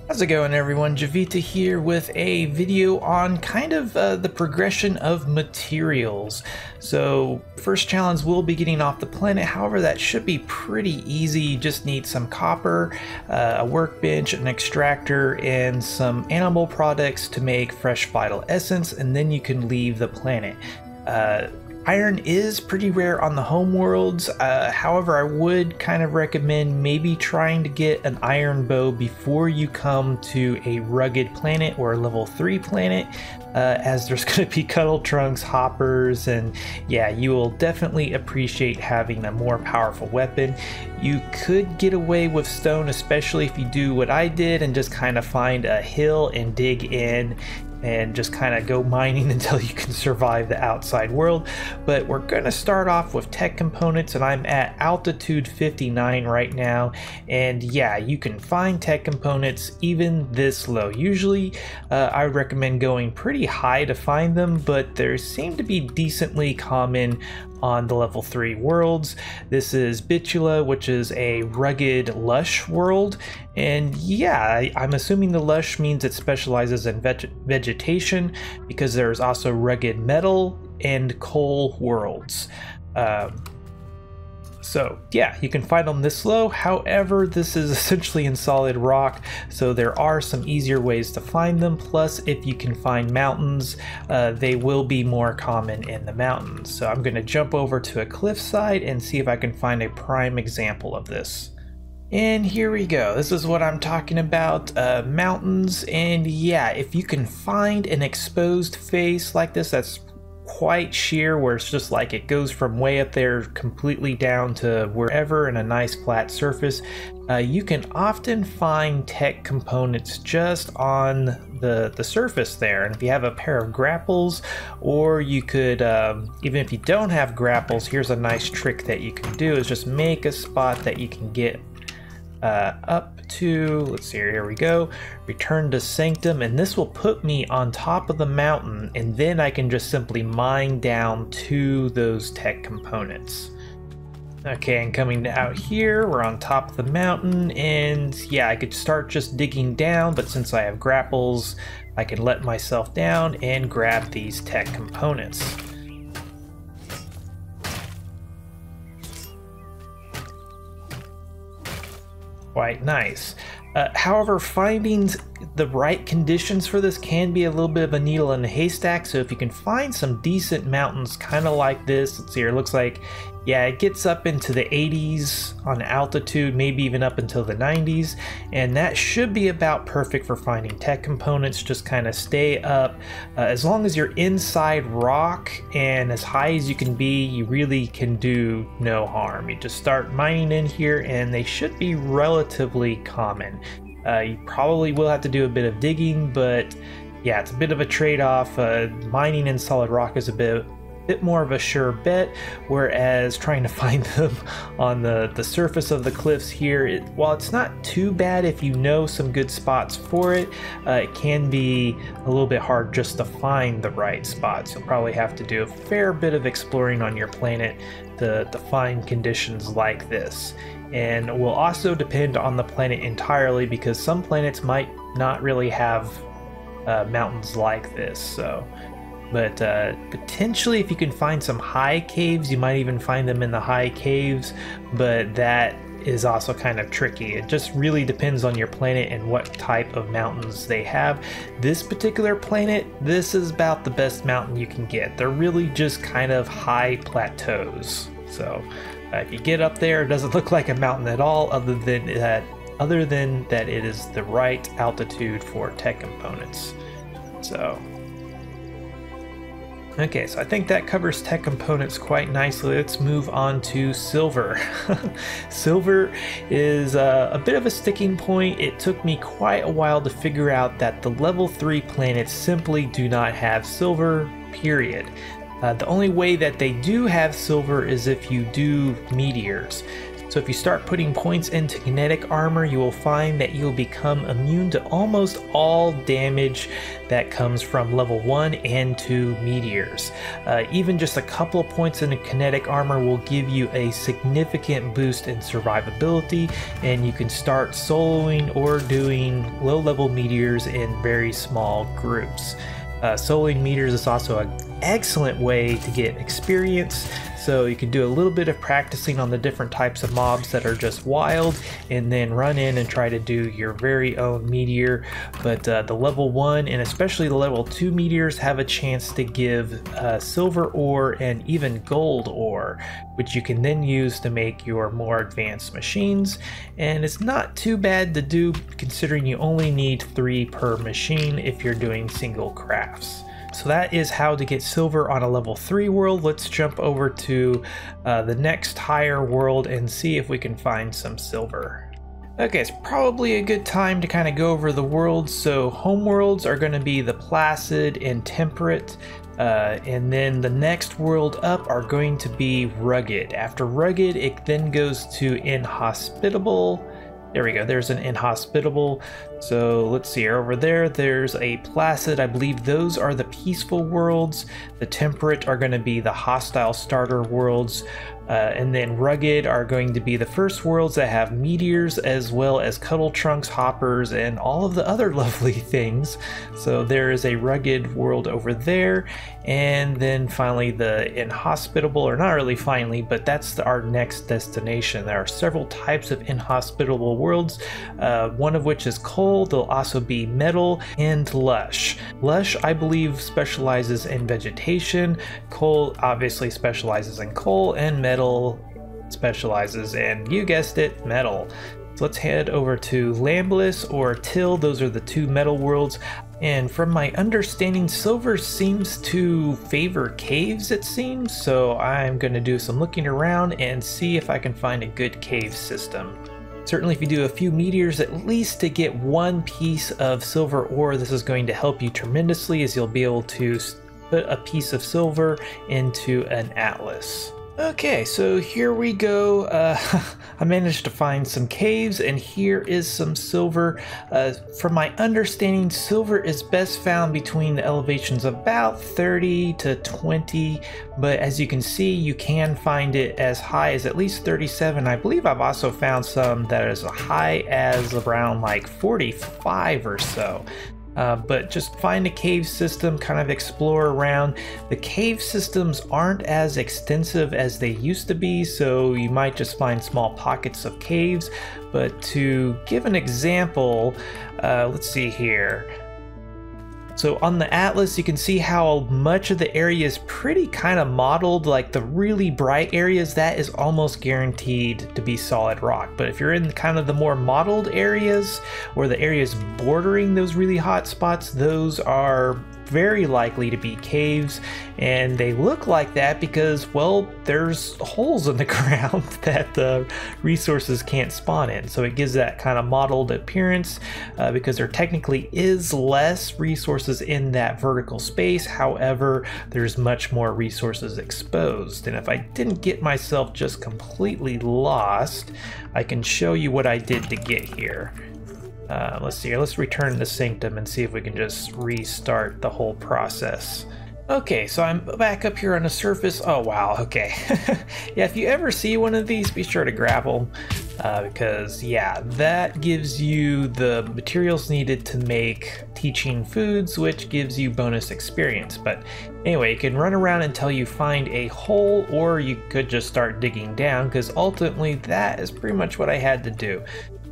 How's it going, everyone? Javita here with a video on kind of the progression of materials. So first challenge will be getting off the planet. However, that should be pretty easy. You just need some copper, a workbench, an extractor, and some animal products to make fresh vital essence, and then you can leave the planet. Iron is pretty rare on the home worlds. However, I would kind of recommend maybe trying to get an iron bow before you come to a rugged planet or a level 3 planet, as there's going to be cuddle trunks, hoppers, and yeah, you will definitely appreciate having a more powerful weapon. You could get away with stone, especially if you do what I did and just kind of find a hill and dig in and just kind of go mining until you can survive the outside world. But we're going to start off with tech components, and I'm at altitude 59 right now. And yeah, you can find tech components even this low. Usually I would recommend going pretty high to find them, but they seem to be decently common on the level 3 worlds. This is Bitula, which is a rugged lush world, and yeah, I'm assuming the lush means it specializes in vegetation, because there's also rugged metal and coal worlds. So yeah, you can find them this low. However, this is essentially in solid rock, so there are some easier ways to find them. Plus, if you can find mountains, they will be more common in the mountains. So I'm going to jump over to a cliffside and see if I can find a prime example of this. And here we go. This is what I'm talking about, mountains. And yeah, if you can find an exposed face like this that's quite sheer, where it's just like it goes from way up there completely down to wherever in a nice flat surface, you can often find tech components just on the surface there. And if you have a pair of grapples, or you could even if you don't have grapples, here's a nice trick that you can do, is just make a spot that you can get up to, let's see, here we go, return to Sanctum, and this will put me on top of the mountain, and then I can just simply mine down to those tech components. Okay, and coming out here, we're on top of the mountain, and yeah, I could start just digging down, but since I have grapples, I can let myself down and grab these tech components. Quite nice. However, finding the right conditions for this can be a little bit of a needle in a haystack. So if you can find some decent mountains kind of like this, let's see here, it looks like, yeah, it gets up into the 80s on altitude, maybe even up until the 90s, and that should be about perfect for finding tech components. Just kind of stay up. As long as you're inside rock and as high as you can be, you really can do no harm. You just start mining in here and they should be relatively common. You probably will have to do a bit of digging, but yeah, it's a bit of a trade-off. Mining in solid rock is a bit more of a sure bet, whereas trying to find them on the surface of the cliffs here, while it's not too bad if you know some good spots for it, it can be a little bit hard just to find the right spots. You'll probably have to do a fair bit of exploring on your planet to find conditions like this. And will also depend on the planet entirely, because some planets might not really have mountains like this. So, but potentially if you can find some high caves, you might even find them in the high caves, but that is also kind of tricky. It just really depends on your planet and what type of mountains they have. This particular planet, this is about the best mountain you can get. They're really just kind of high plateaus. So if you get up there, it doesn't look like a mountain at all, other than that it is the right altitude for tech components. So okay, so I think that covers tech components quite nicely. Let's move on to silver. Silver is a bit of a sticking point. It took me quite a while to figure out that the level 3 planets simply do not have silver, period. The only way that they do have silver is if you do meteors. So if you start putting points into kinetic armor, you will find that you'll become immune to almost all damage that comes from level 1 and 2 meteors. Even just a couple of points into kinetic armor will give you a significant boost in survivability, and you can start soloing or doing low-level meteors in very small groups. Soloing meteors is also an excellent way to get experience, so you can do a little bit of practicing on the different types of mobs that are just wild, and then run in and try to do your very own meteor. But the level 1 and especially the level 2 meteors have a chance to give silver ore and even gold ore, which you can then use to make your more advanced machines. And it's not too bad to do, considering you only need 3 per machine if you're doing single crafts. So that is how to get silver on a level 3 world. Let's jump over to the next higher world and see if we can find some silver. Okay, it's probably a good time to kind of go over the worlds. So home worlds are going to be the Placid and Temperate. And then the next world up are going to be Rugged. After Rugged, it then goes to Inhospitable. There we go, there's an Inhospitable. So let's see here, over there, there's a Placid. I believe those are the peaceful worlds. The Temperate are going to be the hostile starter worlds. And then Rugged are going to be the first worlds that have meteors, as well as cuddle trunks, hoppers, and all of the other lovely things. So there is a Rugged world over there. And then finally the Inhospitable, or not really finally, but that's our next destination. There are several types of inhospitable worlds, one of which is coal. There'll also be metal and lush. Lush, I believe, specializes in vegetation. Coal obviously specializes in coal, and metal specializes in, you guessed it, metal. So let's head over to Boundless or Till. Those are the 2 metal worlds. And from my understanding, silver seems to favor caves, it seems. So I'm going to do some looking around and see if I can find a good cave system. Certainly if you do a few meteors, at least to get 1 piece of silver ore, this is going to help you tremendously, as you'll be able to put a piece of silver into an atlas. Okay, so here we go. I managed to find some caves, and here is some silver. From my understanding, silver is best found between the elevations of about 30 to 20, but as you can see, you can find it as high as at least 37. I believe I've also found some that is as high as around like 45 or so. But just find a cave system, kind of explore around. The cave systems aren't as extensive as they used to be, so you might just find small pockets of caves. But to give an example, let's see here. So on the atlas, you can see how much of the area is pretty kind of modeled. Like the really bright areas, that is almost guaranteed to be solid rock. But if you're in kind of the more modeled areas, or the areas bordering those really hot spots, those are very likely to be caves. And they look like that because, well, there's holes in the ground that the resources can't spawn in. So it gives that kind of modeled appearance because there technically is less resources in that vertical space. However, there's much more resources exposed. And if I didn't get myself just completely lost, I can show you what I did to get here. Let's see here, let's return to Sanctum and see if we can just restart the whole process. Okay, so I'm back up here on the surface. Oh wow, okay. Yeah, if you ever see one of these, be sure to grab them because yeah, that gives you the materials needed to make teaching foods, which gives you bonus experience. But anyway, you can run around until you find a hole, or you could just start digging down, because ultimately that is pretty much what I had to do.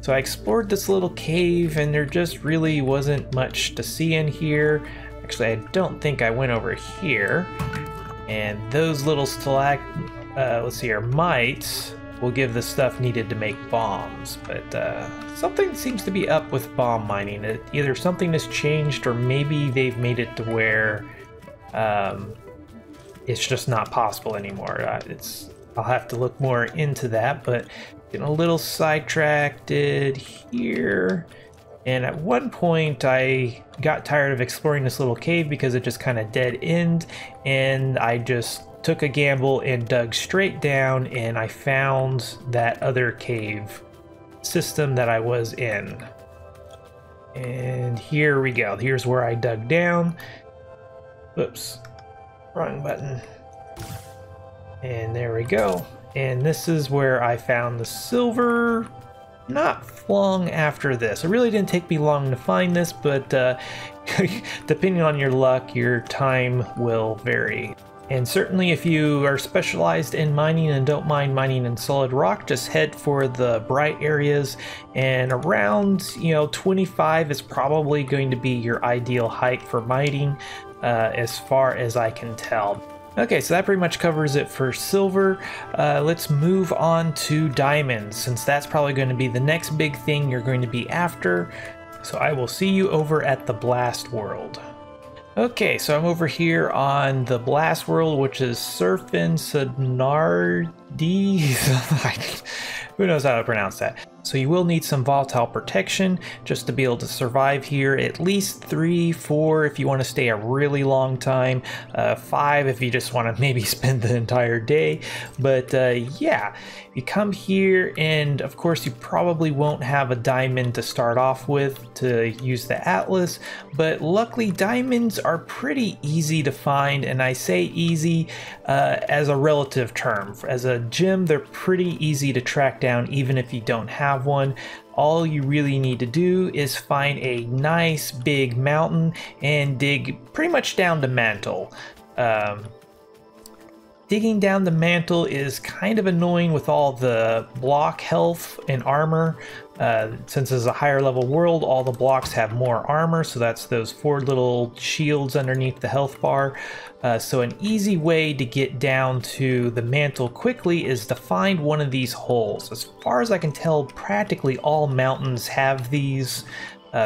So I explored this little cave, and there just really wasn't much to see in here. Actually, I don't think I went over here. And those little let's see here, mites will give the stuff needed to make bombs. But something seems to be up with bomb mining. Either something has changed, or maybe they've made it to where it's just not possible anymore. I'll have to look more into that, but getting a little sidetracked here. And at one point I got tired of exploring this little cave because it just kind of dead end, and I just took a gamble and dug straight down, and I found that other cave system that I was in. And here we go. Here's where I dug down. Oops, wrong button. And there we go. And this is where I found the silver. Not long after this. It really didn't take me long to find this, but depending on your luck, your time will vary. And certainly if you are specialized in mining and don't mind mining in solid rock, just head for the bright areas, and around 25 is probably going to be your ideal height for mining, as far as I can tell. Okay, so that pretty much covers it for silver. Let's move on to diamonds, since that's probably going to be the next big thing you're going to be after. So I will see you over at the Blast World. Okay, so I'm over here on the Blast World, which is Surfin Sonardi. Who knows how to pronounce that? So you will need some volatile protection just to be able to survive here. At least 3, 4 if you want to stay a really long time. 5 if you just want to maybe spend the entire day. But yeah, you come here, and of course you probably won't have a diamond to start off with to use the Atlas. But luckily diamonds are pretty easy to find, and I say easy as a relative term. As a gem, they're pretty easy to track down even if you don't have one. All you really need to do is find a nice big mountain and dig pretty much down to mantle. Digging down the mantle is kind of annoying with all the block health and armor. Since it's a higher level world, all the blocks have more armor, so that's those 4 little shields underneath the health bar. So an easy way to get down to the mantle quickly is to find one of these holes. As far as I can tell, practically all mountains have these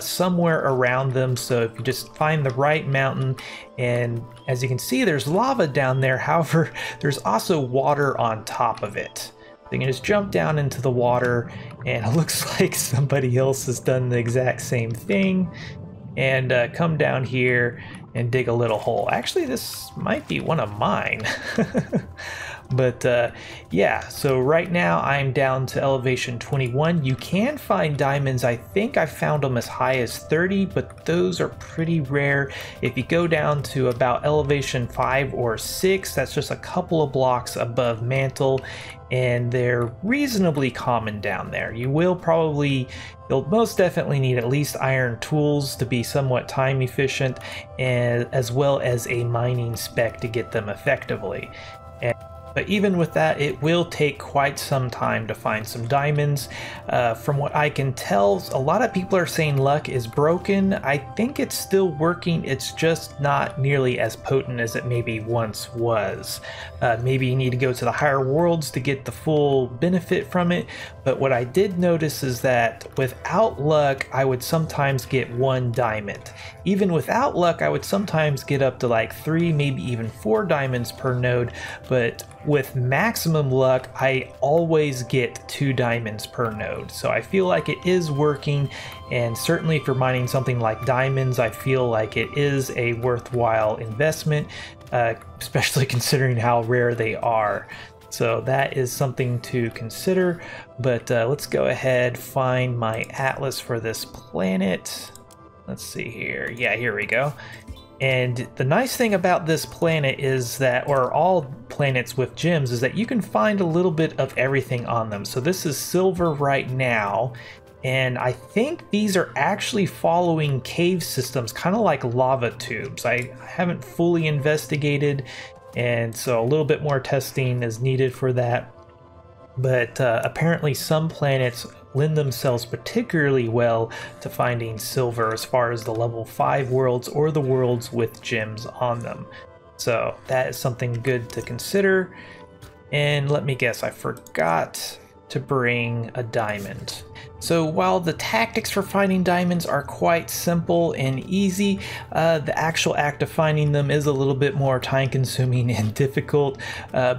somewhere around them, so if you just find the right mountain, and as you can see there's lava down there, however there's also water on top of it. So you can just jump down into the water, and it looks like somebody else has done the exact same thing, and come down here and dig a little hole. Actually, this might be one of mine. But yeah, so right now I'm down to elevation 21. You can find diamonds. I think I found them as high as 30, but those are pretty rare. If you go down to about elevation 5 or 6, that's just a couple of blocks above mantle, and they're reasonably common down there. You'll most definitely need at least iron tools to be somewhat time efficient, and as well as a mining spec to get them effectively. But even with that, it will take quite some time to find some diamonds. From what I can tell, a lot of people are saying luck is broken. I think it's still working, it's just not nearly as potent as it maybe once was. Maybe you need to go to the higher worlds to get the full benefit from it, but what I did notice is that without luck, I would sometimes get 1 diamond. Even without luck, I would sometimes get up to like 3, maybe even 4 diamonds per node, but with maximum luck, I always get 2 diamonds per node. So I feel like it is working, and certainly for mining something like diamonds, I feel like it is a worthwhile investment, especially considering how rare they are. So that is something to consider, but let's go ahead, find my atlas for this planet. Let's see here. Yeah, here we go. And the nice thing about this planet is that, or all planets with gems, is that you can find a little bit of everything on them. So this is silver right now, and I think these are actually following cave systems, kind of like lava tubes. I haven't fully investigated, and so a little bit more testing is needed for that. But apparently some planets lend themselves particularly well to finding silver as far as the level 5 worlds or the worlds with gems on them. So that is something good to consider. And let me guess, I forgot to bring a diamond. So while the tactics for finding diamonds are quite simple and easy, the actual act of finding them is a little bit more time consuming and difficult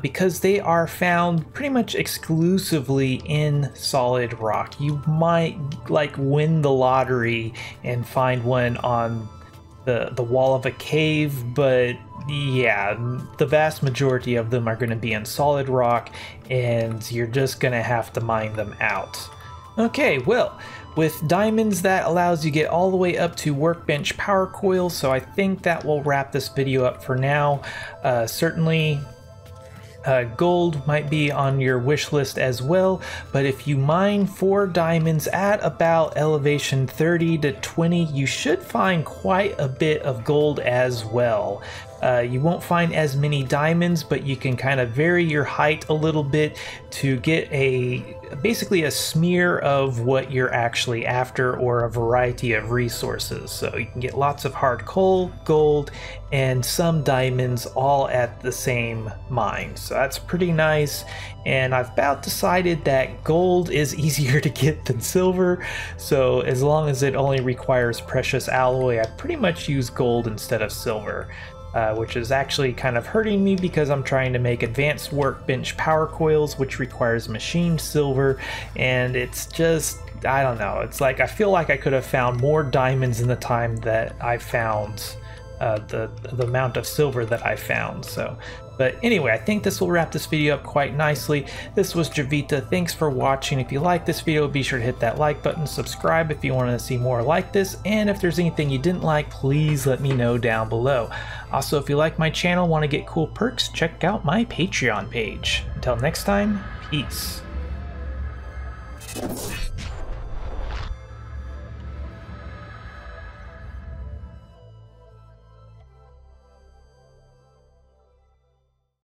because they are found pretty much exclusively in solid rock. You might like win the lottery and find one on the wall of a cave, but yeah, the vast majority of them are going to be in solid rock, and you're just going to have to mine them out. Okay, well, with diamonds, that allows you to get all the way up to workbench power coils, so I think that will wrap this video up for now. Certainly, gold might be on your wish list as well, but if you mine 4 diamonds at about elevation 30 to 20, you should find quite a bit of gold as well. You won't find as many diamonds, but you can kind of vary your height a little bit to get basically a smear of what you're actually after, or a variety of resources. So you can get lots of hard coal, gold, and some diamonds all at the same mine. So that's pretty nice. And I've about decided that gold is easier to get than silver. So as long as it only requires precious alloy, I pretty much use gold instead of silver. Which is actually kind of hurting me because I'm trying to make advanced workbench power coils, which requires machined silver, and it's just, I don't know, it's like I feel like I could have found more diamonds in the time that I found the amount of silver that I found. So, but anyway, I think this will wrap this video up quite nicely. This was Javita. Thanks for watching. If you like this video, be sure to hit that like button, subscribe if you want to see more like this, and if there's anything you didn't like, please let me know down below. Also, if you like my channel, want to get cool perks, check out my Patreon page. Until next time, peace.